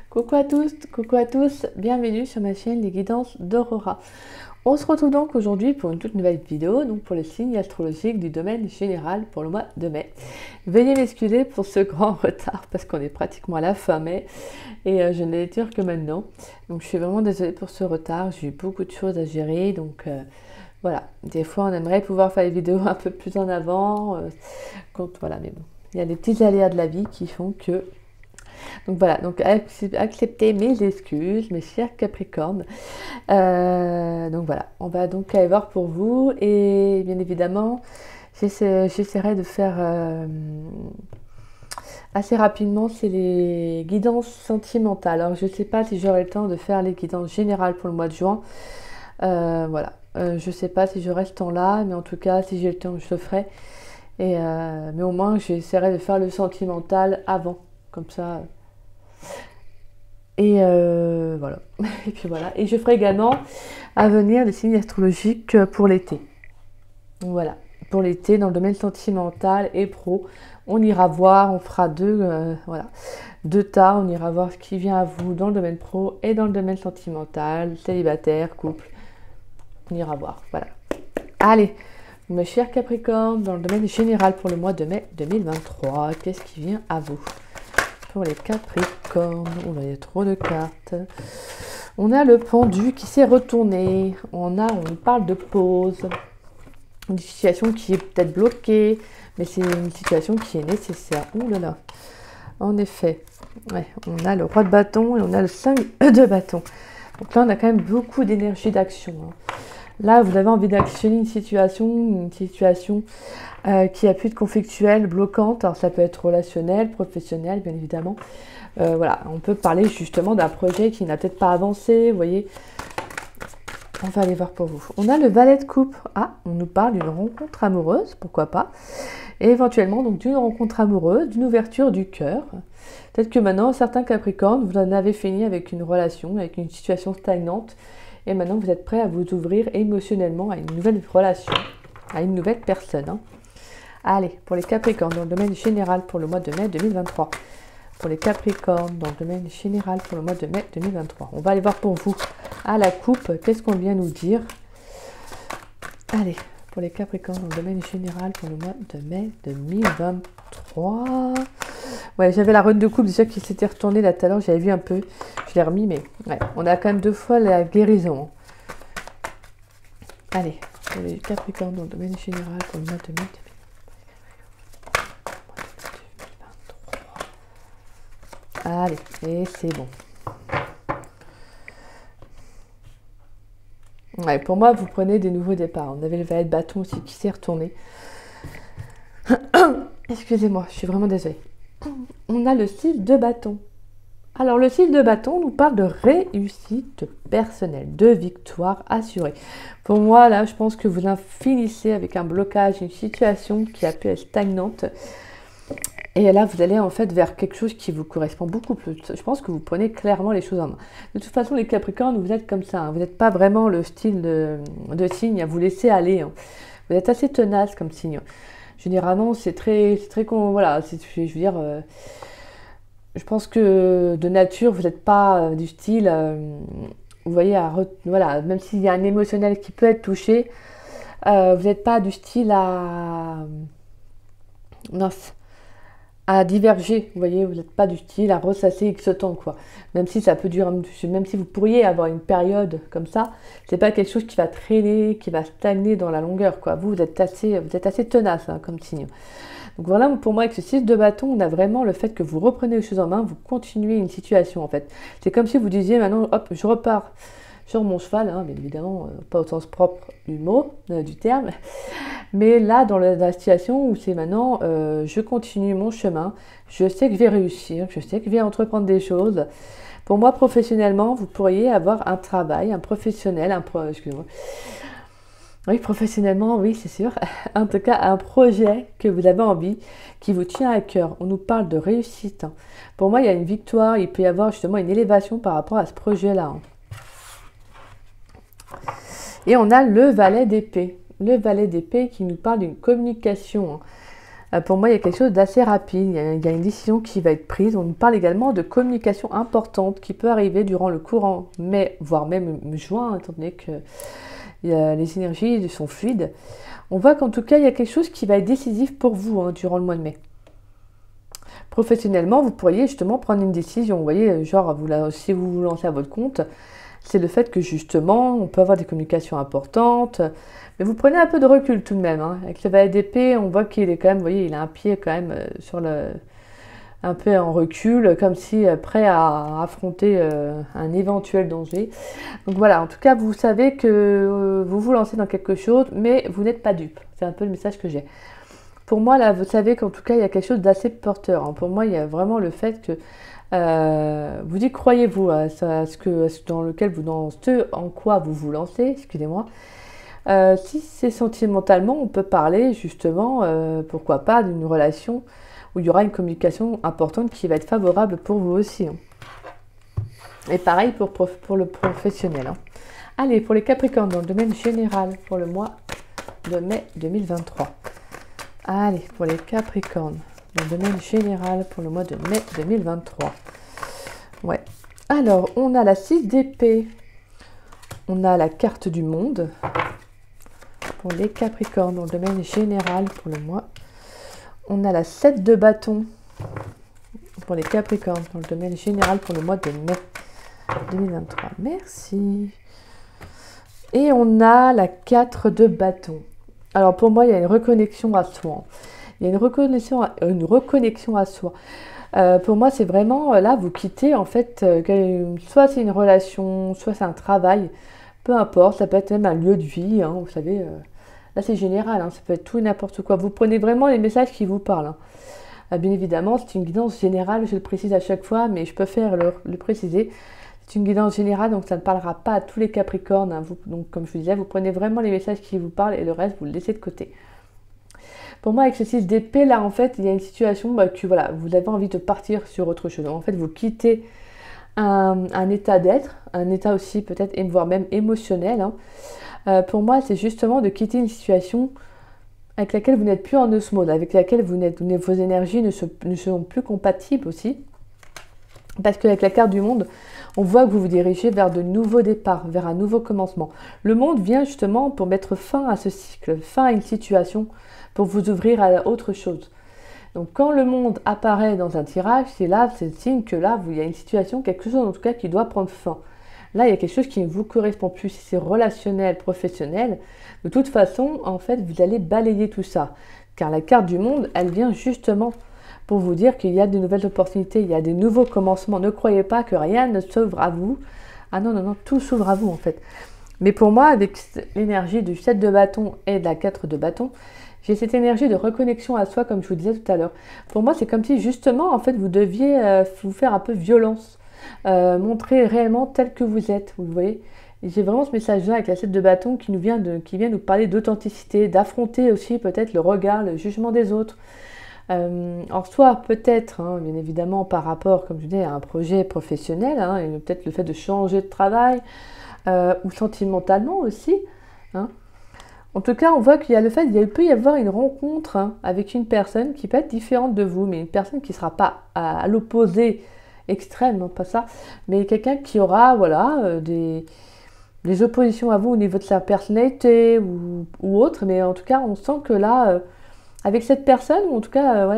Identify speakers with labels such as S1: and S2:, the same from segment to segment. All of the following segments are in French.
S1: Coucou à tous, bienvenue sur ma chaîne Les Guidances d'Aurora. On se retrouve donc aujourd'hui pour une toute nouvelle vidéo, donc pour les signes astrologiques du domaine général pour le mois de mai. Veuillez m'excuser pour ce grand retard parce qu'on est pratiquement à la fin mai et je ne les tire que maintenant. Donc je suis vraiment désolée pour ce retard, j'ai eu beaucoup de choses à gérer, donc voilà. Des fois on aimerait pouvoir faire les vidéos un peu plus en avant, voilà, mais bon, il y a des petits aléas de la vie qui font que... Donc voilà, donc acceptez mes excuses, mes chers Capricornes. Donc voilà, on va donc aller voir pour vous et bien évidemment, j'essaierai de faire assez rapidement, c'est les guidances sentimentales. Alors je ne sais pas si j'aurai le temps de faire les guidances générales pour le mois de juin. Voilà, je ne sais pas si j'aurai ce temps-là, mais en tout cas, si j'ai le temps, je le ferai. Mais au moins, j'essaierai de faire le sentimental avant. Comme ça. Et voilà. Et puis voilà. Et je ferai également à venir des signes astrologiques pour l'été. Voilà. Pour l'été, dans le domaine sentimental et pro. On ira voir, on fera voilà, deux tas. On ira voir ce qui vient à vous dans le domaine pro et dans le domaine sentimental, célibataire, couple. On ira voir. Voilà. Allez, mes chers Capricornes, dans le domaine général pour le mois de mai 2023, qu'est-ce qui vient à vous? Pour les Capricornes, il y a trop de cartes. On a le pendu qui s'est retourné. On parle de pause. Une situation qui est peut-être bloquée, mais c'est une situation qui est nécessaire. Ouh là là. En effet, ouais, on a le roi de bâton et on a le 5 de bâton. Donc là, on a quand même beaucoup d'énergie d'action. Là, vous avez envie d'actionner une situation qui a plus de conflictuelle, bloquante. Alors, ça peut être relationnel, professionnel, bien évidemment. Voilà, on peut parler justement d'un projet qui n'a peut-être pas avancé, vous voyez. On va aller voir pour vous. On a le valet de coupe. Ah, on nous parle d'une rencontre amoureuse, pourquoi pas. Et éventuellement, donc, d'une rencontre amoureuse, d'une ouverture du cœur. Peut-être que maintenant, certains Capricornes, vous en avez fini avec une relation, avec une situation stagnante. Et maintenant, vous êtes prêt à vous ouvrir émotionnellement à une nouvelle relation, à une nouvelle personne. Hein. Allez, pour les Capricornes, dans le domaine général pour le mois de mai 2023. Pour les Capricornes, dans le domaine général pour le mois de mai 2023. On va aller voir pour vous. À la coupe, qu'est-ce qu'on vient nous dire? Allez, pour les Capricornes, dans le domaine général pour le mois de mai 2023. Ouais, j'avais la reine de coupe déjà qui s'était retournée là tout à l'heure, j'avais vu un peu, je l'ai remis, mais ouais, on a quand même 2 fois la guérison. Allez, pour les Capricornes dans le domaine général pour le mois de mai 2023. Allez, et c'est bon. Ouais, pour moi, vous prenez des nouveaux départs. On avait le valet de bâton aussi qui s'est retourné. Excusez-moi, je suis vraiment désolée. On a le 6 de bâton. Alors, le 6 de bâton nous parle de réussite personnelle, de victoire assurée. Pour moi, là, je pense que vous finissez avec un blocage, une situation qui a pu être stagnante. Et là, vous allez en fait vers quelque chose qui vous correspond beaucoup plus. Je pense que vous prenez clairement les choses en main. De toute façon, les Capricornes, vous êtes comme ça. Hein. Vous n'êtes pas vraiment le style de signe à vous laisser aller. Hein. Vous êtes assez tenace comme signe. Généralement, c'est très voilà, je veux dire, je pense que de nature, vous n'êtes pas du style, vous voyez, voilà, même s'il y a un émotionnel qui peut être touché, vous n'êtes pas du style à diverger, vous voyez, vous n'êtes pas du style à ressasser X temps, quoi. Même si ça peut durer, même si vous pourriez avoir une période comme ça, c'est pas quelque chose qui va traîner, qui va stagner dans la longueur, quoi. Vous êtes assez tenace, hein, comme signe. Donc voilà, pour moi, avec ce 6 de bâton, on a vraiment le fait que vous reprenez les choses en main, vous continuez une situation, en fait. C'est comme si vous disiez, maintenant, hop, je repars sur mon cheval, hein, bien évidemment, pas au sens propre du mot, du terme, mais là, dans la situation où c'est maintenant, je continue mon chemin, je sais que je vais réussir, je sais que je vais entreprendre des choses. Pour moi, professionnellement, vous pourriez avoir un travail, un professionnel, excusez-moi. Oui, professionnellement, oui, c'est sûr. En tout cas, un projet que vous avez envie, qui vous tient à cœur. On nous parle de réussite. Hein. Pour moi, il y a une victoire, il peut y avoir justement une élévation par rapport à ce projet-là. Hein. Et on a le valet d'épée. Le valet d'épée qui nous parle d'une communication. Hein. Pour moi, il y a quelque chose d'assez rapide, il y a une décision qui va être prise. On nous parle également de communication importante qui peut arriver durant le courant mai, voire même juin, étant donné que les énergies sont fluides. On voit qu'en tout cas, il y a quelque chose qui va être décisif pour vous durant le mois de mai. Professionnellement, vous pourriez justement prendre une décision. Vous voyez, genre, si vous vous lancez à votre compte, c'est le fait que justement, on peut avoir des communications importantes, mais vous prenez un peu de recul tout de même. Avec le valet d'épée, on voit qu'il est quand même, vous voyez, il a un pied quand même un peu en recul, comme si prêt à affronter un éventuel danger. Donc voilà, en tout cas, vous savez que vous vous lancez dans quelque chose, mais vous n'êtes pas dupe. C'est un peu le message que j'ai. Pour moi, là, vous savez qu'en tout cas, il y a quelque chose d'assez porteur. Pour moi, il y a vraiment le fait que vous y croyez-vous dans ce en quoi vous vous lancez, excusez-moi. Si c'est sentimentalement, on peut parler justement, pourquoi pas, d'une relation où il y aura une communication importante qui va être favorable pour vous aussi. Et pareil pour le professionnel. Allez, pour les Capricornes, dans le domaine général, pour le mois de mai 2023. Allez, pour les Capricornes, dans le domaine général, pour le mois de mai 2023. Ouais. Alors, on a la 6 d'épée. On a la carte du monde. Pour les Capricornes, dans le domaine général, pour le mois. On a la 7 de bâton. Pour les Capricornes, dans le domaine général, pour le mois de mai 2023. Merci. Et on a la 4 de bâton. Alors pour moi, il y a une reconnexion à soi. Il y a une reconnexion à soi. Pour moi, c'est vraiment, là, vous quittez, en fait, soit c'est une relation, soit c'est un travail, peu importe, ça peut être même un lieu de vie, vous savez, là c'est général, ça peut être tout et n'importe quoi. Vous prenez vraiment les messages qui vous parlent. Bien évidemment, c'est une guidance générale, je le précise à chaque fois, mais je préfère le préciser. C'est une guidance générale, donc ça ne parlera pas à tous les Capricornes. Donc, comme je vous disais, vous prenez vraiment les messages qui vous parlent et le reste, vous le laissez de côté. Pour moi, avec ce 6 d'épée, là, en fait, il y a une situation que voilà, vous avez envie de partir sur autre chose. En fait, vous quittez un état d'être, un état aussi peut-être, voire même émotionnel. Pour moi, c'est justement de quitter une situation avec laquelle vous n'êtes plus en osmose, avec laquelle vos énergies ne seront plus compatibles aussi. Parce qu'avec la carte du monde, on voit que vous vous dirigez vers de nouveaux départs, vers un nouveau commencement. Le monde vient justement pour mettre fin à ce cycle, fin à une situation, pour vous ouvrir à autre chose. Donc quand le monde apparaît dans un tirage, c'est le signe que là, il y a une situation, quelque chose en tout cas qui doit prendre fin. Là, il y a quelque chose qui ne vous correspond plus, si c'est relationnel, professionnel. De toute façon, en fait, vous allez balayer tout ça. Car la carte du monde, elle vient justement pour vous dire qu'il y a de nouvelles opportunités, il y a des nouveaux commencements. Ne croyez pas que rien ne s'ouvre à vous. Ah non, non, non, tout s'ouvre à vous en fait. Mais pour moi, avec l'énergie du 7 de bâton et de la 4 de bâton, j'ai cette énergie de reconnexion à soi, comme je vous disais tout à l'heure. Pour moi, c'est comme si justement, en fait, vous deviez vous faire un peu violence, montrer réellement tel que vous êtes, vous voyez. J'ai vraiment ce message-là avec la 7 de bâton qui vient nous parler d'authenticité, d'affronter aussi peut-être le regard, le jugement des autres. Alors soit peut-être, bien évidemment par rapport, comme je dis, à un projet professionnel, et peut-être le fait de changer de travail, ou sentimentalement aussi. En tout cas, on voit qu'il y a le fait qu'il peut y avoir une rencontre avec une personne qui peut être différente de vous, mais une personne qui ne sera pas à l'opposé extrême, non pas ça, mais quelqu'un qui aura des oppositions à vous au niveau de sa personnalité ou autre, mais en tout cas, on sent que là... avec cette personne, ou en tout cas,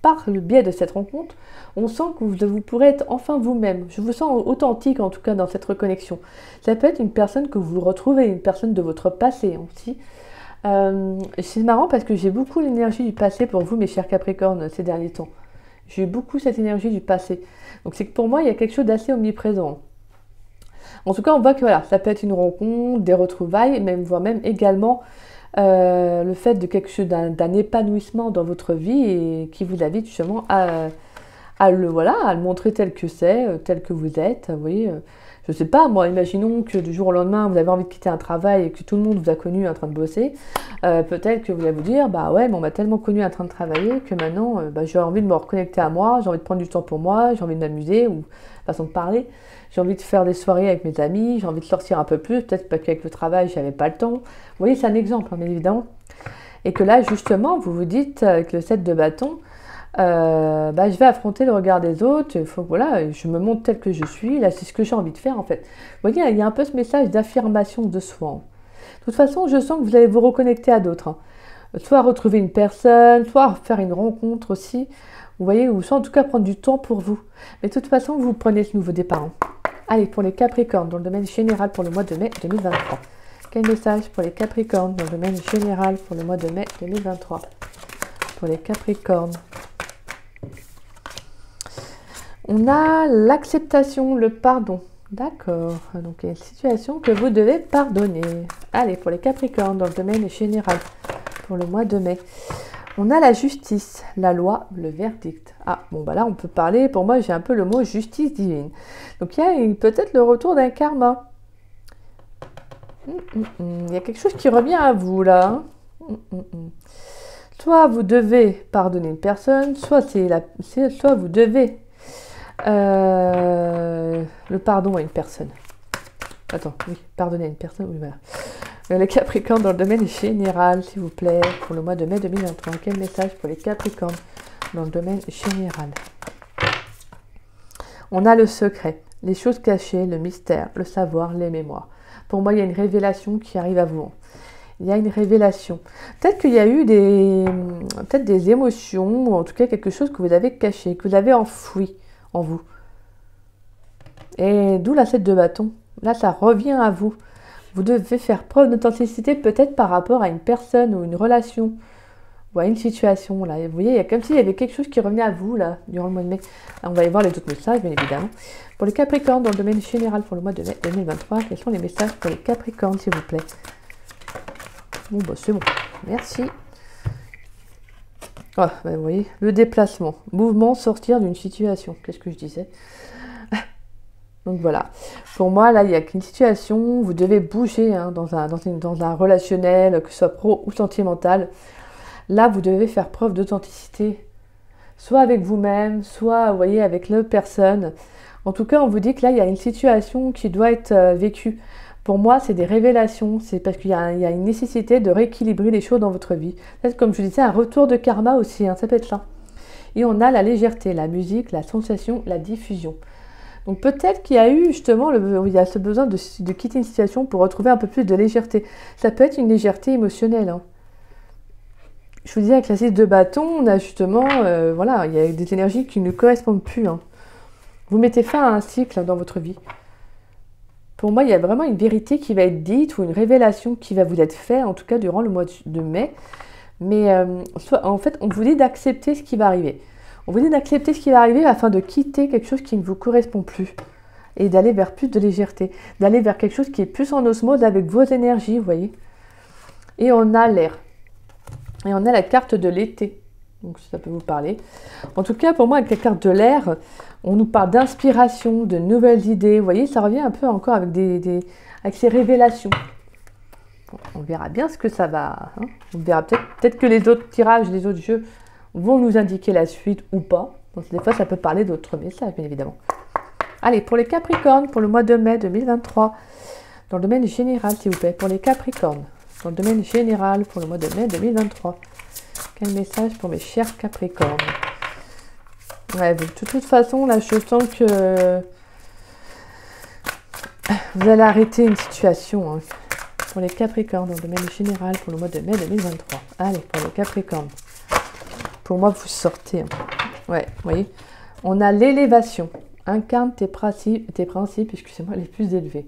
S1: par le biais de cette rencontre, on sent que vous pourrez être enfin vous-même. Je vous sens authentique, en tout cas, dans cette reconnexion. Ça peut être une personne que vous retrouvez, une personne de votre passé aussi. C'est marrant parce que j'ai beaucoup l'énergie du passé pour vous, mes chers Capricornes, ces derniers temps. J'ai beaucoup cette énergie du passé. Donc c'est que pour moi, il y a quelque chose d'assez omniprésent. En tout cas, on voit que ça peut être une rencontre, des retrouvailles, voire même également... le fait de quelque chose d'un épanouissement dans votre vie et qui vous invite justement à le montrer tel que c'est, tel que vous êtes. Vous voyez, je sais pas, moi, imaginons que du jour au lendemain, vous avez envie de quitter un travail et que tout le monde vous a connu en train de bosser. Peut-être que vous allez vous dire, mais on m'a tellement connu en train de travailler que maintenant, j'ai envie de me reconnecter à moi, j'ai envie de prendre du temps pour moi, j'ai envie de m'amuser, ou façon de parler. J'ai envie de faire des soirées avec mes amis, j'ai envie de sortir un peu plus, peut-être parce qu'avec le travail, j'avais pas le temps. Vous voyez, c'est un exemple, bien évidemment. Et que là, justement, vous vous dites, avec le 7 de bâton, bah, je vais affronter le regard des autres, voilà, je me montre tel que je suis, là, c'est ce que j'ai envie de faire, en fait. Vous voyez, il y a un peu ce message d'affirmation de soi. Hein. De toute façon, je sens que vous allez vous reconnecter à d'autres. Hein. Soit retrouver une personne, soit faire une rencontre aussi. Vous voyez, ou soit en tout cas prendre du temps pour vous. Mais de toute façon, vous prenez ce nouveau départ. Hein. Allez, pour les Capricornes, dans le domaine général pour le mois de mai 2023. Quel message pour les Capricornes, dans le domaine général pour le mois de mai 2023? Pour les Capricornes. On a l'acceptation, le pardon. D'accord. Donc, il y a une situation que vous devez pardonner. Allez, pour les Capricornes, dans le domaine général pour le mois de mai. On a la justice, la loi, le verdict. Ah, bon, bah là, on peut parler, pour moi, j'ai un peu le mot justice divine. Donc, il y a peut-être le retour d'un karma. Il y a quelque chose qui revient à vous, là. Soit vous devez pardonner une personne, soit vous devez le pardon à une personne. Attends, oui, pardonner à une personne, oui, voilà. Les Capricornes dans le domaine général, s'il vous plaît, pour le mois de mai 2023. Quel message pour les Capricornes dans le domaine général? On a le secret, les choses cachées, le mystère, le savoir, les mémoires. Pour moi, il y a une révélation qui arrive à vous. Il y a une révélation. Peut-être qu'il y a eu des émotions, ou en tout cas quelque chose que vous avez caché, que vous avez enfoui en vous. Et d'où la 7 de bâton. Là, ça revient à vous. Vous devez faire preuve d'authenticité peut-être par rapport à une personne ou une relation ou à une situation. Là. Vous voyez, il y a comme s'il y avait quelque chose qui revenait à vous là, durant le mois de mai. Là, on va y voir les autres messages, bien évidemment. Pour les Capricornes, dans le domaine général pour le mois de mai 2023, quels sont les messages pour les Capricornes, s'il vous plaît? Bon, bah c'est bon. Merci. Oh, bah, vous voyez, le déplacement. Mouvement, sortir d'une situation. Qu'est-ce que je disais? Donc voilà, pour moi, là, il y a qu'une situation, vous devez bouger hein, dans un relationnel, que ce soit pro ou sentimental. Là, vous devez faire preuve d'authenticité, soit avec vous-même, soit, vous voyez, avec l'autre personne. En tout cas, on vous dit que là, il y a une situation qui doit être vécue. Pour moi, c'est des révélations, c'est parce qu'il y a une nécessité de rééquilibrer les choses dans votre vie. Peut-être, comme je disais, un retour de karma aussi, hein, ça peut être ça. Et on a la légèreté, la musique, la sensation, la diffusion. Donc peut-être qu'il y a eu justement il y a ce besoin de quitter une situation pour retrouver un peu plus de légèreté. Ça peut être une légèreté émotionnelle. Hein. Je vous disais, avec la 6 de bâton, on a justement, voilà, il y a des énergies qui ne correspondent plus. Hein. Vous mettez fin à un cycle dans votre vie. Pour moi, il y a vraiment une vérité qui va être dite ou une révélation qui va vous être faite, en tout cas durant le mois de mai. Mais en fait, on vous dit d'accepter ce qui va arriver. On vous dit d'accepter ce qui va arriver afin de quitter quelque chose qui ne vous correspond plus et d'aller vers plus de légèreté, d'aller vers quelque chose qui est plus en osmose avec vos énergies, vous voyez. Et on a l'air. Et on a la carte de l'été. Donc ça peut vous parler. En tout cas, pour moi, avec la carte de l'air, on nous parle d'inspiration, de nouvelles idées. Vous voyez, ça revient un peu encore avec avec ces révélations. Bon, on verra bien ce que ça va. Hein. On verra peut-être que les autres tirages, les autres jeux vont nous indiquer la suite ou pas. Donc, des fois, ça peut parler d'autres messages, bien évidemment. Allez, pour les Capricornes, pour le mois de mai 2023, dans le domaine général, s'il vous plaît, pour les Capricornes, dans le domaine général, pour le mois de mai 2023, quel message pour mes chers Capricornes? Ouais, de toute façon, là, je sens que vous allez arrêter une situation. Hein. Pour les Capricornes, dans le domaine général, pour le mois de mai 2023. Allez, pour les Capricornes. Pour moi, vous sortez. Hein. Ouais, vous voyez. On a l'élévation. Incarne tes principes, excusez-moi, les plus élevés.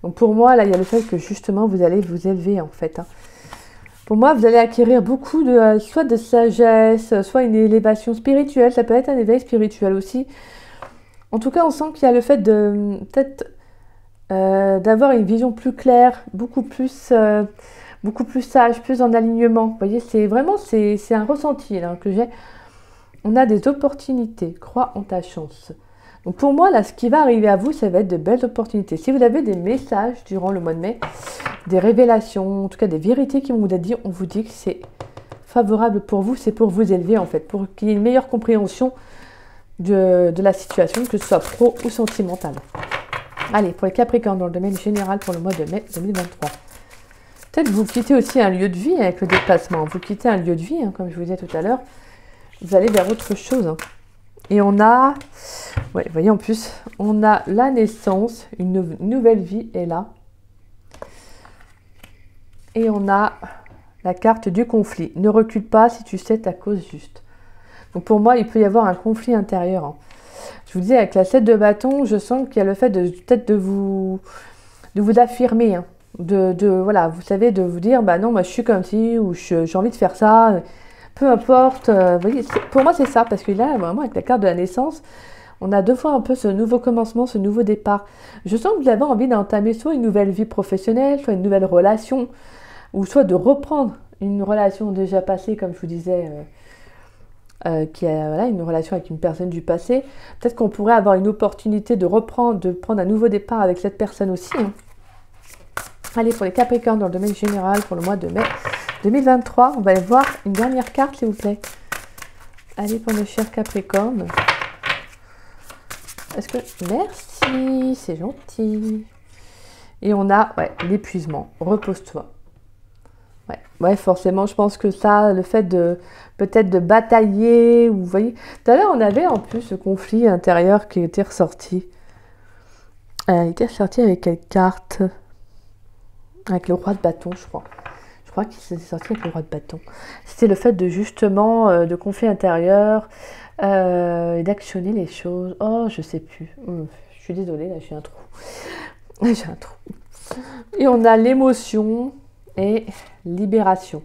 S1: Donc pour moi, là, il y a le fait que justement, vous allez vous élever, en fait. Hein. Pour moi, vous allez acquérir beaucoup soit de sagesse, soit une élévation spirituelle. Ça peut être un éveil spirituel aussi. En tout cas, on sent qu'il y a le fait de peut-être d'avoir une vision plus claire, beaucoup plus sage, plus en alignement. Vous voyez, c'est un ressenti là, que j'ai. On a des opportunités. Crois en ta chance. Donc pour moi, là, ce qui va arriver à vous, ça va être de belles opportunités. Si vous avez des messages durant le mois de mai, des révélations, en tout cas des vérités qui vont vous être dites, on vous dit que c'est favorable pour vous, c'est pour vous élever en fait, pour qu'il y ait une meilleure compréhension de la situation, que ce soit pro ou sentimentale. Allez, pour les Capricornes, dans le domaine général pour le mois de mai 2023. Peut-être vous quittez aussi un lieu de vie avec le déplacement. Vous quittez un lieu de vie, hein, comme je vous disais tout à l'heure. Vous allez vers autre chose. Hein. Et on a, ouais, vous voyez en plus, on a la naissance, une nouvelle vie est là. Et on a la carte du conflit. Ne recule pas si tu sais ta cause juste. Donc pour moi, il peut y avoir un conflit intérieur. Hein. Je vous dis, avec la 7 de bâton, je sens qu'il y a le fait de peut-être de vous affirmer. Hein. Voilà, vous savez, de vous dire, bah non, moi je suis comme ci, ou j'ai envie de faire ça, peu importe. Vous voyez, pour moi c'est ça, parce que là, vraiment, avec la carte de la naissance, on a deux fois un peu ce nouveau commencement, ce nouveau départ. Je sens que vous avez envie d'entamer soit une nouvelle vie professionnelle, soit une nouvelle relation, ou soit de reprendre une relation déjà passée, comme je vous disais, qui a voilà, une relation avec une personne du passé. Peut-être qu'on pourrait avoir une opportunité de prendre un nouveau départ avec cette personne aussi. Hein. Allez, pour les Capricornes dans le domaine général, pour le mois de mai 2023, on va aller voir une dernière carte, s'il vous plaît. Allez, pour nos chers Capricornes. Est-ce que... Merci, c'est gentil. Et on a, ouais, l'épuisement. Repose-toi. Ouais, forcément, je pense que ça, le fait de peut-être de batailler, ou vous voyez, tout à l'heure, on avait en plus ce conflit intérieur qui était ressorti. Il était ressorti avec quelle carte? Avec le roi de bâton, je crois. Je crois qu'il s'est sorti avec le roi de bâton. C'était le fait de justement, de conflit intérieur, et d'actionner les choses. Oh, je sais plus. Je suis désolée, là, j'ai un trou. J'ai un trou. Et on a l'émotion et libération.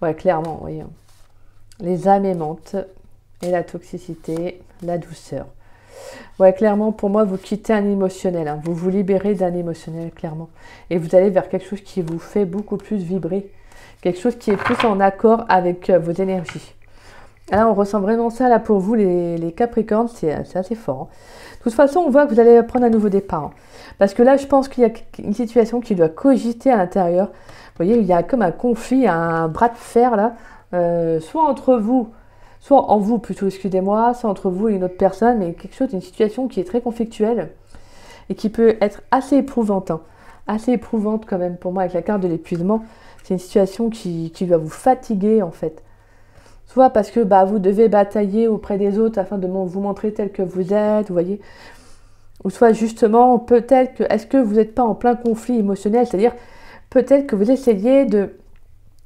S1: Ouais, clairement, vous voyez. Les âmes aimantes et la toxicité, la douceur. Ouais, clairement, pour moi, vous quittez un émotionnel. Hein. Vous vous libérez d'un émotionnel, clairement. Et vous allez vers quelque chose qui vous fait beaucoup plus vibrer. Quelque chose qui est plus en accord avec vos énergies. Là, on ressent vraiment ça, là, pour vous, les Capricornes. C'est assez fort. Hein. De toute façon, on voit que vous allez prendre un nouveau départ. Hein. Parce que là, je pense qu'il y a une situation qui doit cogiter à l'intérieur. Vous voyez, il y a comme un conflit, un bras de fer, là. Soit entre vous, soit en vous plutôt, excusez-moi, soit entre vous et une autre personne, mais quelque chose, une situation qui est très conflictuelle et qui peut être assez éprouvante. Hein. Assez éprouvante quand même pour moi avec la carte de l'épuisement. C'est une situation qui va vous fatiguer en fait. Soit parce que vous devez batailler auprès des autres afin de vous montrer tel que vous êtes, vous voyez. Ou soit justement, peut-être que, est-ce que vous n'êtes pas en plein conflit émotionnel, c'est-à-dire peut-être que vous essayez de...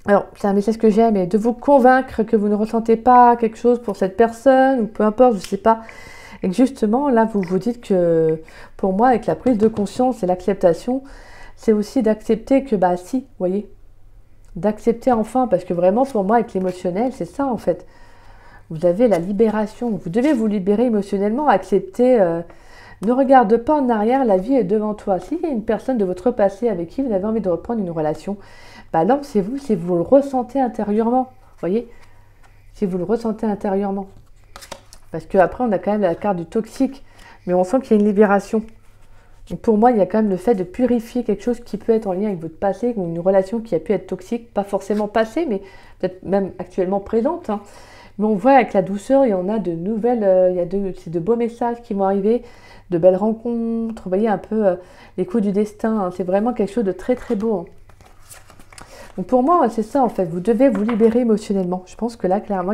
S1: Alors, c'est un message que j'ai, mais de vous convaincre que vous ne ressentez pas quelque chose pour cette personne, ou peu importe, je ne sais pas. Et que justement, là, vous vous dites que, pour moi, avec la prise de conscience et l'acceptation, c'est aussi d'accepter que, si, vous voyez, d'accepter enfin, parce que vraiment, pour moi, avec l'émotionnel, c'est ça, en fait. Vous avez la libération, vous devez vous libérer émotionnellement, accepter... ne regarde pas en arrière, la vie est devant toi. S'il y a une personne de votre passé avec qui vous avez envie de reprendre une relation, lancez-vous si vous le ressentez intérieurement. Vous voyez? Si vous le ressentez intérieurement. Parce qu'après, on a quand même la carte du toxique. Mais on sent qu'il y a une libération. Donc pour moi, il y a quand même le fait de purifier quelque chose qui peut être en lien avec votre passé, ou une relation qui a pu être toxique, pas forcément passée, mais peut-être même actuellement présente. Hein. Mais on voit avec la douceur, il y en a de nouvelles, c'est de beaux messages qui vont arriver, de belles rencontres. Vous voyez un peu les coups du destin. Hein. C'est vraiment quelque chose de très très beau. Hein. Donc pour moi, c'est ça en fait, vous devez vous libérer émotionnellement. Je pense que là, clairement,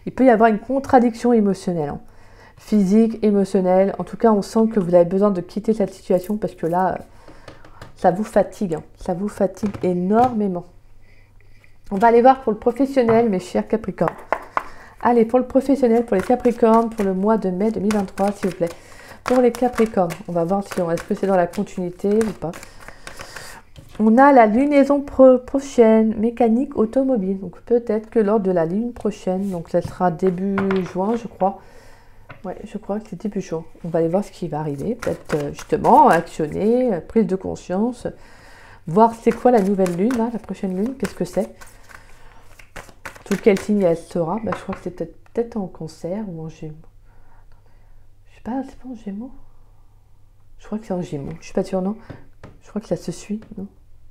S1: il peut y avoir une contradiction émotionnelle. Hein. Physique, émotionnelle. En tout cas, on sent que vous avez besoin de quitter cette situation parce que là, ça vous fatigue. Hein. Ça vous fatigue énormément. On va aller voir pour le professionnel, mes chers Capricornes. Allez, pour le professionnel, pour les Capricornes, pour le mois de mai 2023, s'il vous plaît. Pour les Capricornes, on va voir si est-ce que c'est dans la continuité ou pas. On a la lunaison prochaine, mécanique automobile. Donc peut-être que lors de la lune prochaine, donc ça sera début juin, je crois. Ouais, je crois que c'est début juin. On va aller voir ce qui va arriver. Peut-être justement actionner, prise de conscience, voir c'est quoi la nouvelle lune, là, la prochaine lune, qu'est-ce que c'est. Sous quel signe elle sera. Je crois que c'est peut-être en Cancer ou en Gémeaux. Je sais pas, c'est pas en Gémeaux. Je crois que c'est en Gémeaux. Je suis pas sûre, non. Je crois que ça se suit, non.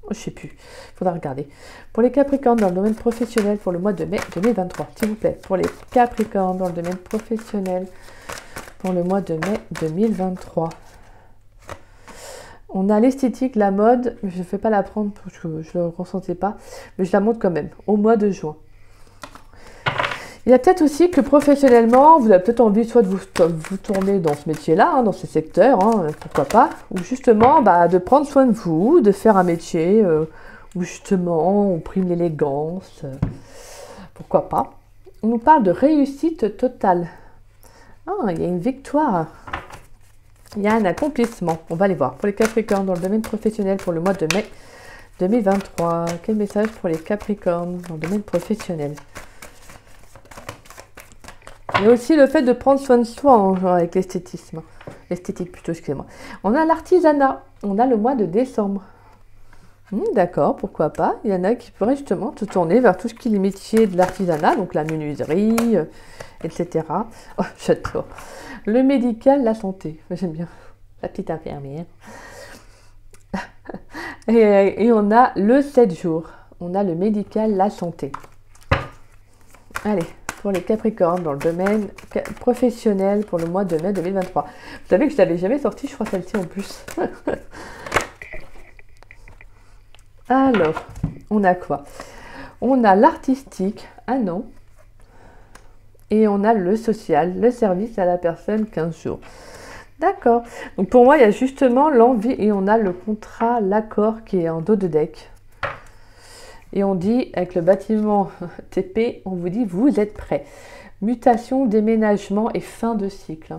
S1: Je sais plus, il faudra regarder. Pour les Capricornes dans le domaine professionnel pour le mois de mai 2023, s'il vous plaît. Pour les Capricornes dans le domaine professionnel pour le mois de mai 2023. On a l'esthétique, la mode, mais je ne vais pas la prendre parce que je ne le ressentais pas, mais je la montre quand même, au mois de juin. Il y a peut-être aussi que professionnellement, vous avez peut-être envie soit de vous tourner dans ce métier-là, hein, dans ces secteurs, hein, pourquoi pas, ou justement de prendre soin de vous, de faire un métier où justement on prime l'élégance, pourquoi pas. On nous parle de réussite totale. Ah, il y a une victoire. Il y a un accomplissement. On va aller voir. Pour les Capricornes dans le domaine professionnel pour le mois de mai 2023. Quel message pour les Capricornes dans le domaine professionnel? Il y a aussi le fait de prendre soin de soi avec l'esthétisme. L'esthétique plutôt, excusez-moi. On a l'artisanat. On a le mois de décembre. D'accord, pourquoi pas. Il y en a qui pourraient justement se tourner vers tout ce qui est les métiers de l'artisanat, donc la menuiserie, etc. Oh, j'adore. Le médical, la santé. J'aime bien. La petite infirmière. et on a le 7 jours. On a le médical, la santé. Allez, pour les Capricornes dans le domaine professionnel pour le mois de mai 2023. Vous savez que je ne l'avais jamais sorti, je crois celle-ci en plus. Alors, on a quoi? On a l'artistique, un an. Et on a le social, le service à la personne, 15 jours. D'accord. Donc pour moi, il y a justement l'envie et on a le contrat, l'accord qui est en dos de deck. Et on dit, avec le bâtiment TP, on vous dit, vous êtes prêts. Mutation, déménagement et fin de cycle.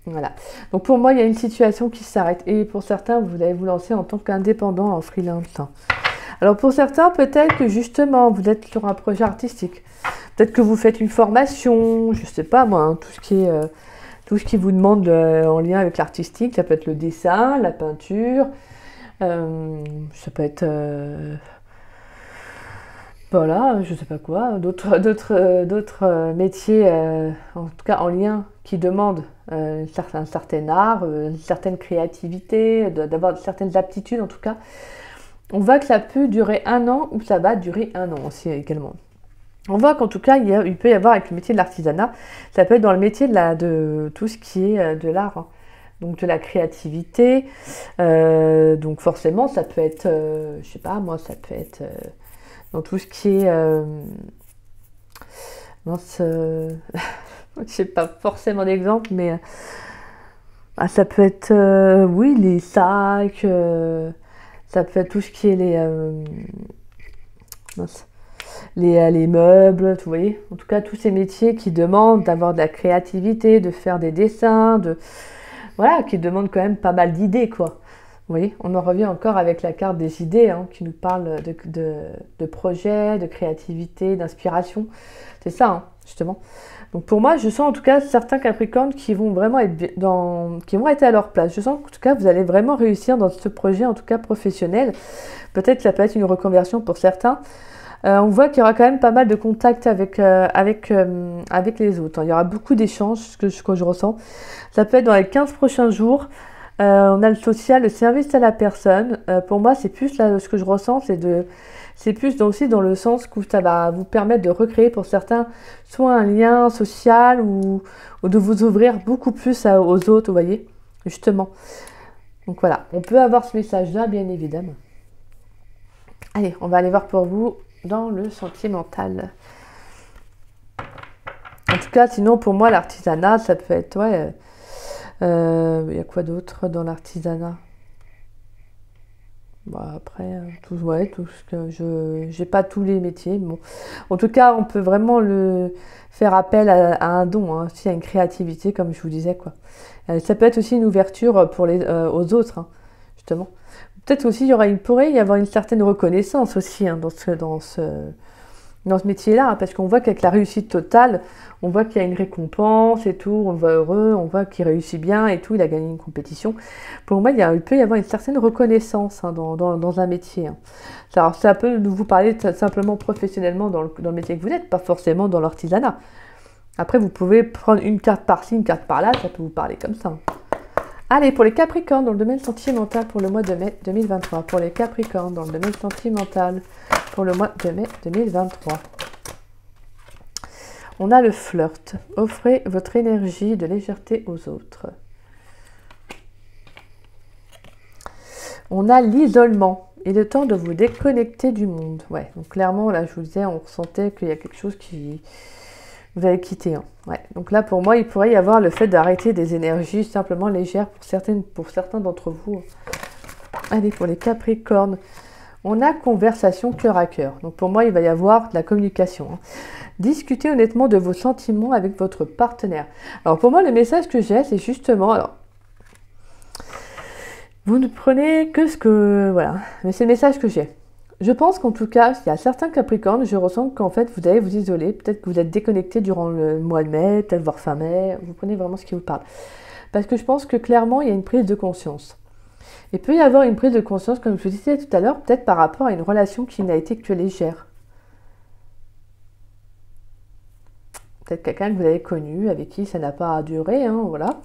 S1: Voilà. Donc pour moi, il y a une situation qui s'arrête. Et pour certains, vous allez vous lancer en tant qu'indépendant en freelance. Alors pour certains, peut-être que justement, vous êtes sur un projet artistique. Peut-être que vous faites une formation, je ne sais pas moi, hein, tout ce qui vous demande en lien avec l'artistique. Ça peut être le dessin, la peinture, ça peut être... voilà, je ne sais pas quoi, d'autres métiers, en tout cas en lien, qui demandent un certain art, une certaine créativité, d'avoir certaines aptitudes en tout cas. On voit que ça peut durer 1 an ou ça va durer 1 an aussi également. On voit qu'en tout cas, il peut y avoir avec le métier de l'artisanat, ça peut être dans le métier de tout ce qui est de l'art, hein. Donc de la créativité. Donc forcément, ça peut être, je sais pas, moi, ça peut être dans tout ce qui est... je sais pas forcément d'exemple, mais ça peut être, oui, les sacs, ça peut être tout ce qui est les meubles, vous voyez. En tout cas, tous ces métiers qui demandent d'avoir de la créativité, de faire des dessins, voilà, qui demandent quand même pas mal d'idées, quoi. Vous voyez, on en revient encore avec la carte des idées, hein, qui nous parle de projets, de créativité, d'inspiration. C'est ça, hein, justement. Donc pour moi, je sens en tout cas certains Capricornes qui vont vraiment être à leur place. Je sens qu'en tout cas, vous allez vraiment réussir dans ce projet, en tout cas professionnel. Peut-être que ça peut être une reconversion pour certains. On voit qu'il y aura quand même pas mal de contacts avec les autres, hein. Il y aura beaucoup d'échanges, ce que je ressens. Ça peut être dans les 15 prochains jours. On a le social, le service à la personne. Pour moi, c'est plus là, ce que je ressens, c'est plus aussi dans le sens que ça va vous permettre de recréer pour certains soit un lien social ou de vous ouvrir beaucoup plus aux autres, vous voyez, justement. Donc voilà, on peut avoir ce message-là, bien évidemment. Allez, on va aller voir pour vous dans le sentimental. En tout cas, sinon, pour moi, l'artisanat, ça peut être, ouais... Il y a quoi d'autre dans l'artisanat? Après, tout ce que j'ai pas tous les métiers. Bon. En tout cas, on peut vraiment faire appel à un don, hein, aussi à une créativité, comme je vous disais, quoi. Ça peut être aussi une ouverture pour aux autres, hein, justement. Peut-être aussi, il pourrait y avoir une certaine reconnaissance aussi, hein, dans ce métier-là, hein, parce qu'on voit qu'avec la réussite totale, on voit qu'il y a une récompense et tout, on le voit heureux, on voit qu'il réussit bien et tout, il a gagné une compétition. Pour moi, il peut y avoir une certaine reconnaissance, hein, dans un métier, hein. Alors, ça peut vous parler simplement professionnellement dans le métier que vous êtes, pas forcément dans l'artisanat. Après, vous pouvez prendre une carte par-ci, une carte par-là, ça peut vous parler comme ça. Allez, pour les Capricornes, dans le domaine sentimental pour le mois de mai 2023. Pour les Capricornes, dans le domaine sentimental pour le mois de mai 2023. On a le flirt. Offrez votre énergie de légèreté aux autres. On a l'isolement et le temps de vous déconnecter du monde. Ouais, donc clairement, là, je vous disais, on ressentait qu'il y a quelque chose qui vous avez quitté. Hein. Ouais. Donc là, pour moi, il pourrait y avoir le fait d'arrêter des énergies simplement légères pour certains d'entre vous. Allez, pour les Capricornes, on a conversation cœur à cœur. Donc pour moi, il va y avoir de la communication. Hein. Discutez honnêtement de vos sentiments avec votre partenaire. Alors pour moi, le message que j'ai, c'est justement... Alors, vous ne prenez que ce que... Voilà, mais c'est le message que j'ai. Je pense qu'en tout cas, il y a certains Capricornes, je ressens qu'en fait, vous allez vous isoler. Peut-être que vous êtes déconnecté durant le mois de mai, peut-être voire fin mai. Vous prenez vraiment ce qui vous parle. Parce que je pense que clairement, il y a une prise de conscience. Il peut y avoir une prise de conscience, comme je vous disais tout à l'heure, peut-être par rapport à une relation qui n'a été que légère. Peut-être quelqu'un que vous avez connu, avec qui ça n'a pas duré, hein, voilà.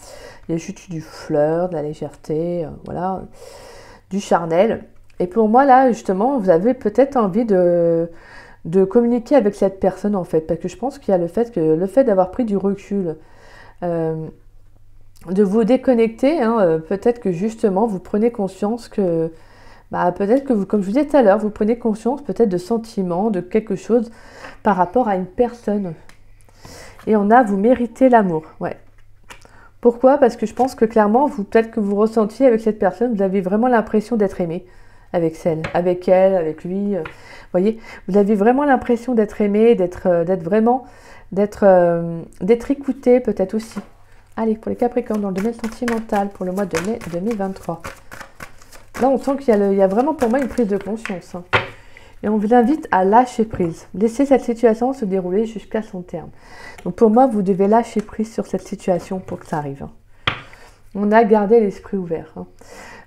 S1: Il y a juste du flirt, de la légèreté, voilà, du charnel. Et pour moi, là, justement, vous avez peut-être envie de communiquer avec cette personne, en fait. Parce que je pense qu'il y a le fait d'avoir pris du recul, de vous déconnecter, hein, peut-être que justement, vous prenez conscience que... peut-être que vous, comme je vous disais tout à l'heure, vous prenez conscience peut-être de sentiments, de quelque chose par rapport à une personne. Et on a, vous méritez l'amour, ouais. Pourquoi? Parce que je pense que clairement, peut-être que vous ressentiez avec cette personne, vous avez vraiment l'impression d'être aimé avec elle, avec lui. Voyez, vous avez vraiment l'impression d'être aimé, d'être écouté peut-être aussi. Allez, pour les Capricornes, dans le domaine sentimental, pour le mois de mai 2023. Là, on sent qu'il y a vraiment pour moi une prise de conscience. Hein. Et on vous invite à lâcher prise. Laissez cette situation se dérouler jusqu'à son terme. Donc pour moi, vous devez lâcher prise sur cette situation pour que ça arrive. Hein. On a gardé l'esprit ouvert. Hein.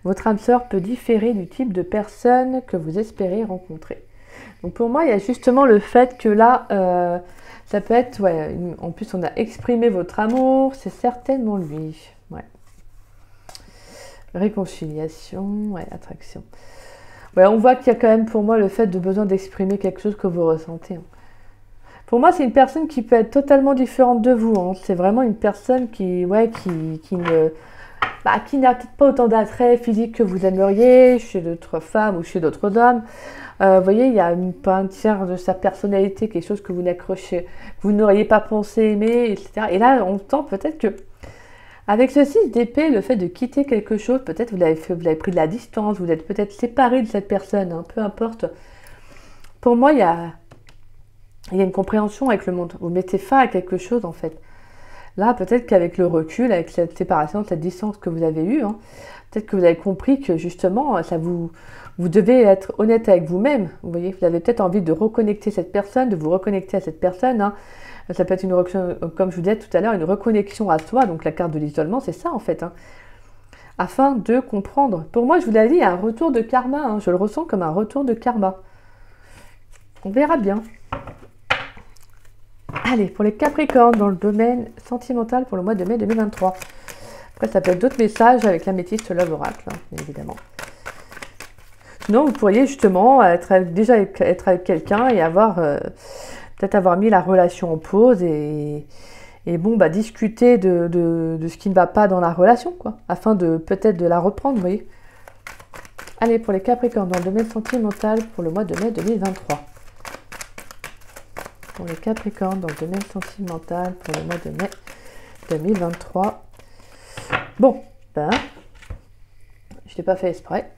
S1: Votre âme sœur peut différer du type de personne que vous espérez rencontrer. Donc pour moi, il y a justement le fait que là, ça peut être... Ouais, en plus, on a exprimé votre amour. C'est certainement lui. Ouais. Réconciliation, ouais, attraction. Ouais, on voit qu'il y a quand même pour moi le fait de besoin d'exprimer quelque chose que vous ressentez. Hein. Pour moi, c'est une personne qui peut être totalement différente de vous. Hein. C'est vraiment une personne qui n'a peut-être pas autant d'attrait physique que vous aimeriez chez d'autres femmes ou chez d'autres hommes. Vous voyez, il y a pas un tiers de sa personnalité, quelque chose que vous n'auriez pas pensé aimer, etc. Et là, on sent peut-être que avec ce 6 d'épée, le fait de quitter quelque chose, peut-être vous avez pris de la distance, vous êtes peut-être séparé de cette personne, hein, peu importe. Pour moi, il y a une compréhension avec le monde. Vous mettez fin à quelque chose, en fait. Là, peut-être qu'avec le recul, avec cette séparation, cette distance que vous avez eue, hein, peut-être que vous avez compris que justement, vous devez être honnête avec vous-même. Vous voyez, vous avez peut-être envie de reconnecter cette personne, de vous reconnecter à cette personne, hein. Ça peut être, comme je vous disais tout à l'heure, une reconnexion à soi. Donc la carte de l'isolement, c'est ça en fait. Hein, afin de comprendre. Pour moi, je vous l'ai dit, il y a un retour de karma. Hein, je le ressens comme un retour de karma. On verra bien. Allez, pour les Capricornes, dans le domaine sentimental pour le mois de mai 2023. Après, ça peut être d'autres messages avec l'améthyste Love Oracle, hein, bien évidemment. Sinon, vous pourriez justement être avec quelqu'un et peut-être avoir mis la relation en pause et bon, discuter de ce qui ne va pas dans la relation, quoi, afin de peut-être de la reprendre, vous voyez. Allez, pour les Capricornes, dans le domaine sentimental pour le mois de mai 2023. Pour les Capricornes, dans le domaine sentimental pour le mois de mai 2023. Bon, je ne l'ai pas fait exprès.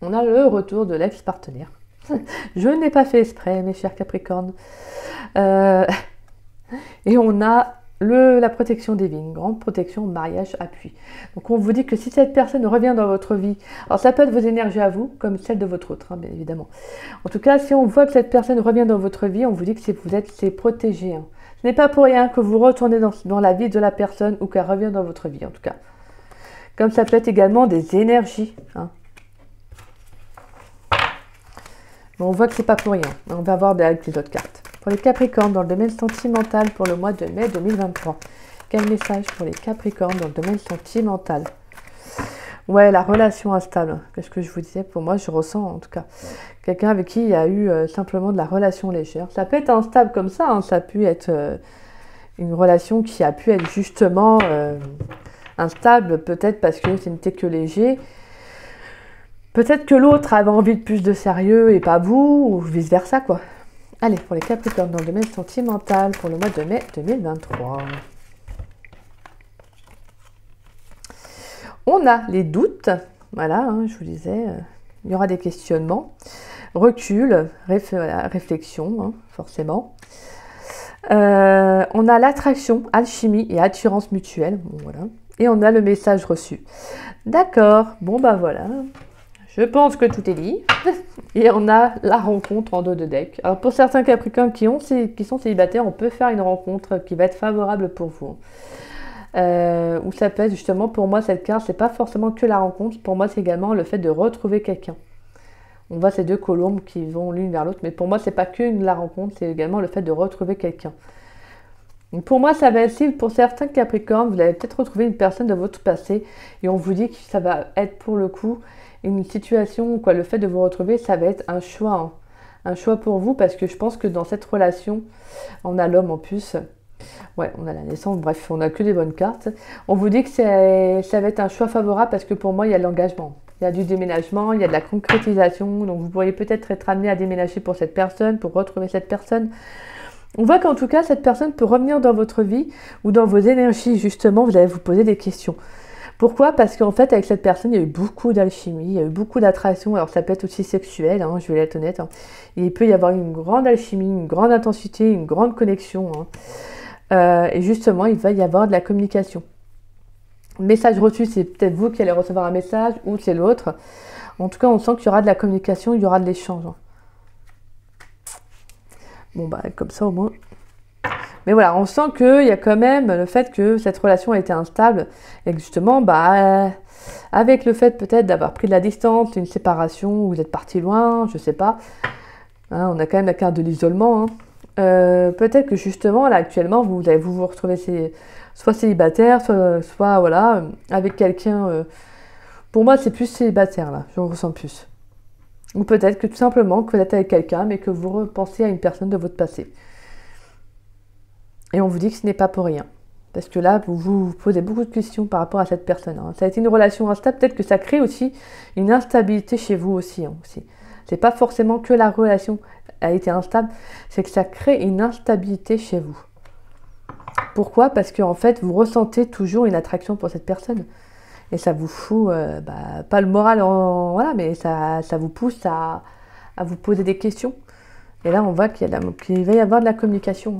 S1: On a le retour de l'ex-partenaire. Je n'ai pas fait exprès, mes chers Capricornes. Et on a la protection divine, grande protection, mariage, appui. Donc on vous dit que si cette personne revient dans votre vie, alors ça peut être vos énergies à vous, comme celle de votre autre, hein, bien évidemment. En tout cas, si on voit que cette personne revient dans votre vie, on vous dit que c'est protégé. Hein. Ce n'est pas pour rien que vous retournez dans la vie de la personne ou qu'elle revient dans votre vie, en tout cas. Comme ça peut être également des énergies. Hein. Bon, on voit que c'est pas pour rien. On va voir avec les autres cartes. Pour les Capricornes, dans le domaine sentimental pour le mois de mai 2023. Quel message pour les Capricornes dans le domaine sentimental? Ouais, la relation instable. Qu'est-ce que je vous disais? Pour moi, je ressens en tout cas quelqu'un avec qui il y a eu simplement de la relation légère. Ça peut être instable comme ça. Hein, ça a pu être une relation qui a pu être justement instable, peut-être parce que ce n'était que léger. Peut-être que l'autre avait envie de plus de sérieux et pas vous, ou vice-versa, quoi. Allez, pour les Capricornes dans le domaine sentimental, pour le mois de mai 2023. On a les doutes, voilà, hein, je vous disais, il y aura des questionnements, recul, réflexion, hein, forcément. On a l'attraction, alchimie et attirance mutuelle, bon, voilà. Et on a le message reçu. D'accord, bon bah voilà, je pense que tout est dit. Et on a la rencontre en dos de deck. Alors pour certains Capricornes qui sont célibataires, on peut faire une rencontre qui va être favorable pour vous. Ou ça peut être justement, pour moi cette carte, c'est pas forcément que la rencontre, pour moi c'est également le fait de retrouver quelqu'un. On voit ces deux colombes qui vont l'une vers l'autre, mais pour moi c'est pas que la rencontre, c'est également le fait de retrouver quelqu'un. Pour moi, ça va être, pour certains Capricornes, vous allez peut-être retrouver une personne de votre passé et on vous dit que ça va être pour le coup une situation, quoi, le fait de vous retrouver, ça va être un choix. Hein. Un choix pour vous parce que je pense que dans cette relation, on a l'homme en plus. Ouais, on a la naissance, bref, on n'a que des bonnes cartes. On vous dit que ça va être un choix favorable parce que pour moi, il y a de l'engagement. Il y a du déménagement, il y a de la concrétisation. Donc vous pourriez peut-être être amené à déménager pour cette personne, pour retrouver cette personne. On voit qu'en tout cas, cette personne peut revenir dans votre vie ou dans vos énergies, justement, vous allez vous poser des questions. Pourquoi? Parce qu'en fait, avec cette personne, il y a eu beaucoup d'alchimie, il y a eu beaucoup d'attraction. Alors, ça peut être aussi sexuel, hein, je vais être honnête. Hein. Il peut y avoir une grande alchimie, une grande intensité, une grande connexion. Hein. Et justement, il va y avoir de la communication. Message reçu, c'est peut-être vous qui allez recevoir un message ou c'est l'autre. En tout cas, on sent qu'il y aura de la communication, il y aura de l'échange. Hein. Bon, bah, comme ça, au moins. Mais voilà, on sent qu'il y a quand même le fait que cette relation a été instable. Et que justement, bah, avec le fait peut-être d'avoir pris de la distance, une séparation, vous êtes parti loin, je sais pas. Hein, on a quand même la carte de l'isolement. Hein. Peut-être que justement, là, actuellement, vous allez vous retrouver soit célibataire, soit voilà, avec quelqu'un. Pour moi, c'est plus célibataire, là. Je ressens plus. Ou peut-être que tout simplement, que vous êtes avec quelqu'un, mais que vous repensez à une personne de votre passé. Et on vous dit que ce n'est pas pour rien. Parce que là, vous vous posez beaucoup de questions par rapport à cette personne. Hein. Ça a été une relation instable, peut-être que ça crée aussi une instabilité chez vous aussi. Hein, aussi. C'est pas forcément que la relation a été instable, c'est que ça crée une instabilité chez vous. Pourquoi? Parce qu'en fait, vous ressentez toujours une attraction pour cette personne. Et ça vous fout, pas le moral, voilà, mais ça vous pousse à vous poser des questions. Et là, on voit qu'il va y avoir de la communication.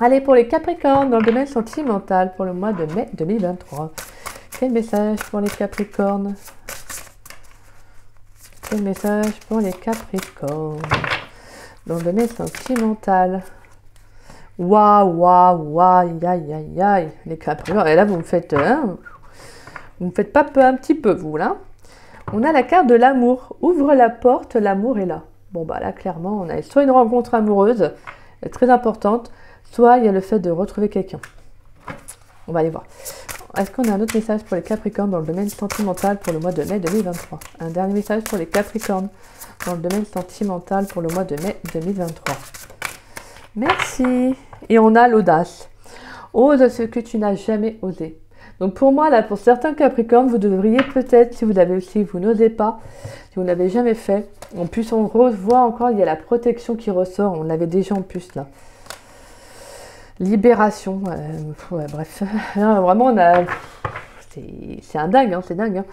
S1: Allez, pour les Capricornes, dans le domaine sentimental, pour le mois de mai 2023. Quel message pour les Capricornes? Quel message pour les Capricornes? Dans le domaine sentimental. Waouh, aïe, aïe, aïe, aïe. Les Capricornes, et là, vous me faites pas peur un petit peu, vous, là. On a la carte de l'amour. Ouvre la porte, l'amour est là. Bon, bah là, clairement, on a soit une rencontre amoureuse, très importante, soit il y a le fait de retrouver quelqu'un. On va aller voir. Est-ce qu'on a un autre message pour les Capricornes dans le domaine sentimental pour le mois de mai 2023? Un dernier message pour les Capricornes dans le domaine sentimental pour le mois de mai 2023. Merci. Et on a l'audace. Ose ce que tu n'as jamais osé. Donc pour moi, là, pour certains Capricornes, vous devriez peut-être, si vous n'osez pas, si vous n'avez jamais fait, en plus on revoit encore, il y a la protection qui ressort, on l'avait déjà en plus là. Libération, ouais, bref, là, vraiment on a, c'est un dingue, hein, c'est dingue, hein,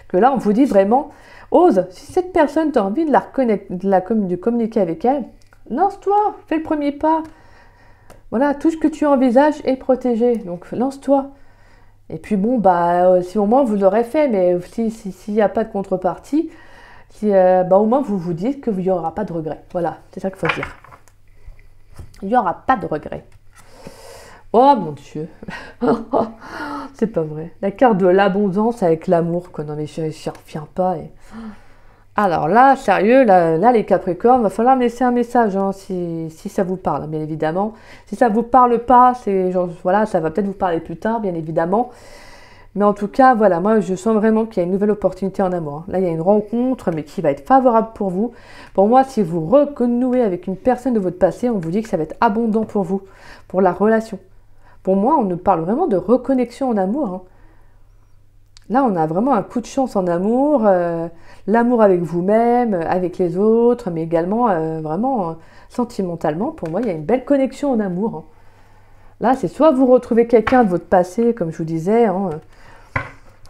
S1: que là on vous dit vraiment, ose, si cette personne tu as envie de communiquer avec elle, lance-toi, fais le premier pas, voilà, tout ce que tu envisages est protégé, donc lance-toi. Et puis bon, bah, si au moins vous l'aurez fait, mais s'il n'y a pas de contrepartie, au moins vous vous dites qu'il n'y aura pas de regret. Voilà, c'est ça qu'il faut dire. Il n'y aura pas de regret. Oh mon Dieu, c'est pas vrai. La carte de l'abondance avec l'amour, quoi. Non mais je n'y reviens pas. Alors là, sérieux, là les Capricornes, va falloir me laisser un message hein, si ça vous parle, bien évidemment. Si ça vous parle pas, c'est genre voilà, ça va peut-être vous parler plus tard, bien évidemment. Mais en tout cas, voilà, moi je sens vraiment qu'il y a une nouvelle opportunité en amour. Là, il y a une rencontre, mais qui va être favorable pour vous. Pour moi, si vous renouez avec une personne de votre passé, on vous dit que ça va être abondant pour vous, pour la relation. Pour moi, on nous parle vraiment de reconnexion en amour. Hein. Là, on a vraiment un coup de chance en amour, l'amour avec vous-même, avec les autres, mais également vraiment sentimentalement. Pour moi, il y a une belle connexion en amour, hein. Là, c'est soit vous retrouvez quelqu'un de votre passé, comme je vous disais, hein,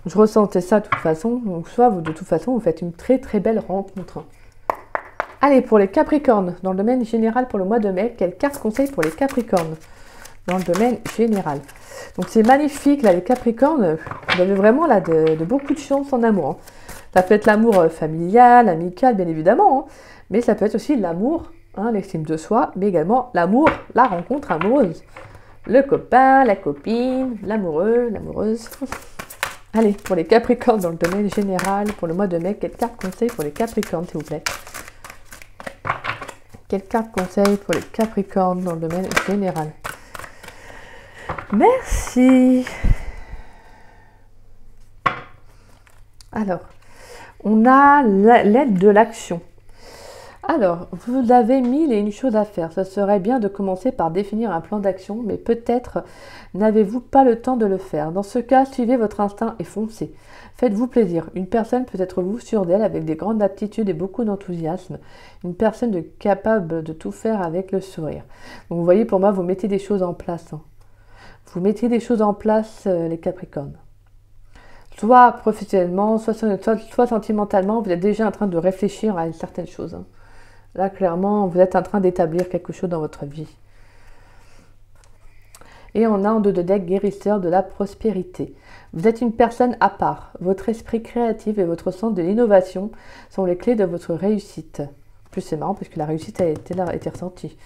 S1: je ressentais ça de toute façon, donc soit vous, de toute façon, vous faites une très très belle rencontre. Allez, pour les Capricornes, dans le domaine général pour le mois de mai, quelle carte conseille pour les Capricornes dans le domaine général? Donc c'est magnifique, là, les Capricornes, vous avez vraiment là de beaucoup de chance en amour, hein. Ça peut être l'amour familial, amical, bien évidemment, hein, mais ça peut être aussi l'amour, hein, l'estime de soi, mais également l'amour, la rencontre amoureuse. Le copain, la copine, l'amoureux, l'amoureuse. Allez, pour les Capricornes dans le domaine général, pour le mois de mai, quelle carte conseille pour les Capricornes, s'il vous plaît? Quelle carte conseille pour les Capricornes dans le domaine général? Merci. Alors, on a l'aide de l'action. Alors, vous avez 1001 choses à faire. Ce serait bien de commencer par définir un plan d'action, mais peut-être n'avez-vous pas le temps de le faire. Dans ce cas, suivez votre instinct et foncez. Faites-vous plaisir. Une personne peut être vous sûre d'elle avec des grandes aptitudes et beaucoup d'enthousiasme. Une personne capable de tout faire avec le sourire. Donc, vous voyez, pour moi, vous mettez des choses en place, hein. Vous mettez des choses en place, les Capricornes. Soit professionnellement, soit sentimentalement, vous êtes déjà en train de réfléchir à certaines choses, hein. Là, clairement, vous êtes en train d'établir quelque chose dans votre vie. Et on a en dos de deck guérisseur de la prospérité. Vous êtes une personne à part. Votre esprit créatif et votre sens de l'innovation sont les clés de votre réussite. En plus, c'est marrant parce que la réussite a été ressentie.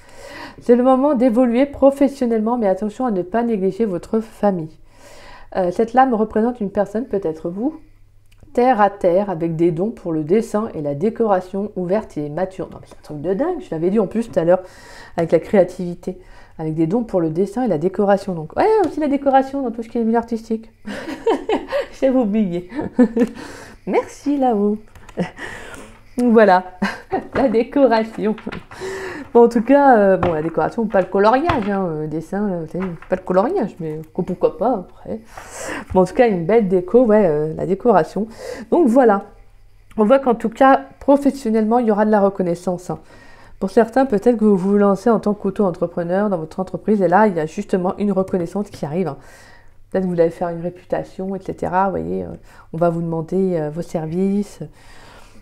S1: C'est le moment d'évoluer professionnellement, mais attention à ne pas négliger votre famille. Cette lame représente une personne, peut-être vous, terre à terre, avec des dons pour le dessin et la décoration, ouverte et mature. Non, mais c'est un truc de dingue, je l'avais dit en plus tout à l'heure, avec la créativité, avec des dons pour le dessin et la décoration. Donc, ouais, aussi la décoration dans tout ce qui est milieu artistique. J'avais oublié. Merci là-haut. Voilà, la décoration. Bon, en tout cas, bon, la décoration, pas le coloriage, hein, le dessin, pas le coloriage, mais pourquoi pas après. Bon, en tout cas, une belle déco, ouais, la décoration. Donc voilà, on voit qu'en tout cas, professionnellement, il y aura de la reconnaissance, hein. Pour certains, peut-être que vous vous lancez en tant qu'auto-entrepreneur dans votre entreprise, et là, il y a justement une reconnaissance qui arrive, hein. Peut-être que vous allez faire une réputation, etc. Vous voyez, on va vous demander vos services.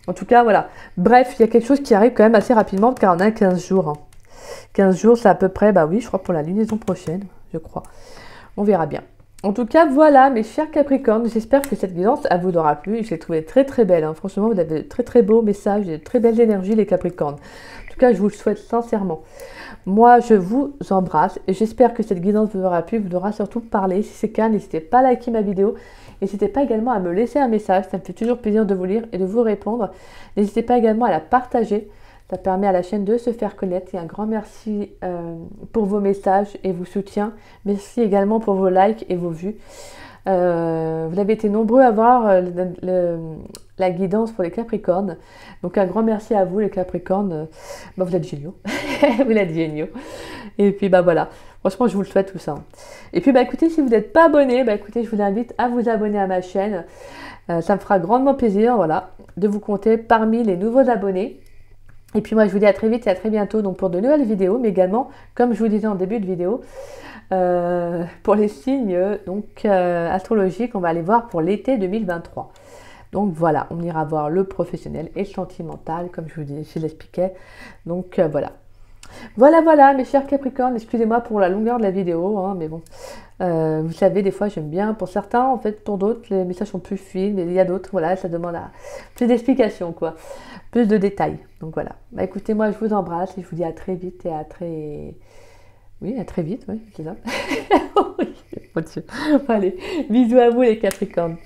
S1: En tout cas, voilà. Bref, il y a quelque chose qui arrive quand même assez rapidement, car on a 15 jours, hein. 15 jours, c'est à peu près, bah oui, je crois pour la lunaison prochaine, je crois. On verra bien. En tout cas, voilà, mes chers Capricornes, j'espère que cette guidance vous aura plu. Je l'ai trouvée très très belle, hein. Franchement, vous avez de très très beaux messages, de très belles énergies, les Capricornes. En tout cas, je vous le souhaite sincèrement. Moi, je vous embrasse et j'espère que cette guidance vous aura plu, vous aura surtout parlé. Si c'est le cas, n'hésitez pas à liker ma vidéo. N'hésitez pas également à me laisser un message, ça me fait toujours plaisir de vous lire et de vous répondre. N'hésitez pas également à la partager, ça permet à la chaîne de se faire connaître. Et un grand merci pour vos messages et vos soutiens. Merci également pour vos likes et vos vues. Vous avez été nombreux à voir la guidance pour les Capricornes. Donc un grand merci à vous les Capricornes. Bah, vous êtes géniaux. Vous êtes géniaux. Et puis bah voilà. Franchement, je vous le souhaite tout ça. Et puis bah écoutez, si vous n'êtes pas abonné, bah écoutez, je vous invite à vous abonner à ma chaîne. Ça me fera grandement plaisir, voilà, de vous compter parmi les nouveaux abonnés. Et puis moi, je vous dis à très vite et à très bientôt donc pour de nouvelles vidéos, mais également, comme je vous disais en début de vidéo, pour les signes donc astrologiques, on va aller voir pour l'été 2023. Donc voilà, on ira voir le professionnel et le sentimental, comme je l'expliquais. Donc voilà. Voilà, mes chers Capricornes, excusez-moi pour la longueur de la vidéo, hein, mais bon, vous savez, des fois j'aime bien, pour certains, en fait, pour d'autres, les messages sont plus fluides, mais il y a d'autres, voilà, ça demande plus d'explications, quoi, plus de détails, donc voilà. Bah écoutez, moi je vous embrasse et je vous dis à très vite et à très... Oui, à très vite, oui, c'est ça. Oui, mon Dieu. Allez, bisous à vous les Capricornes.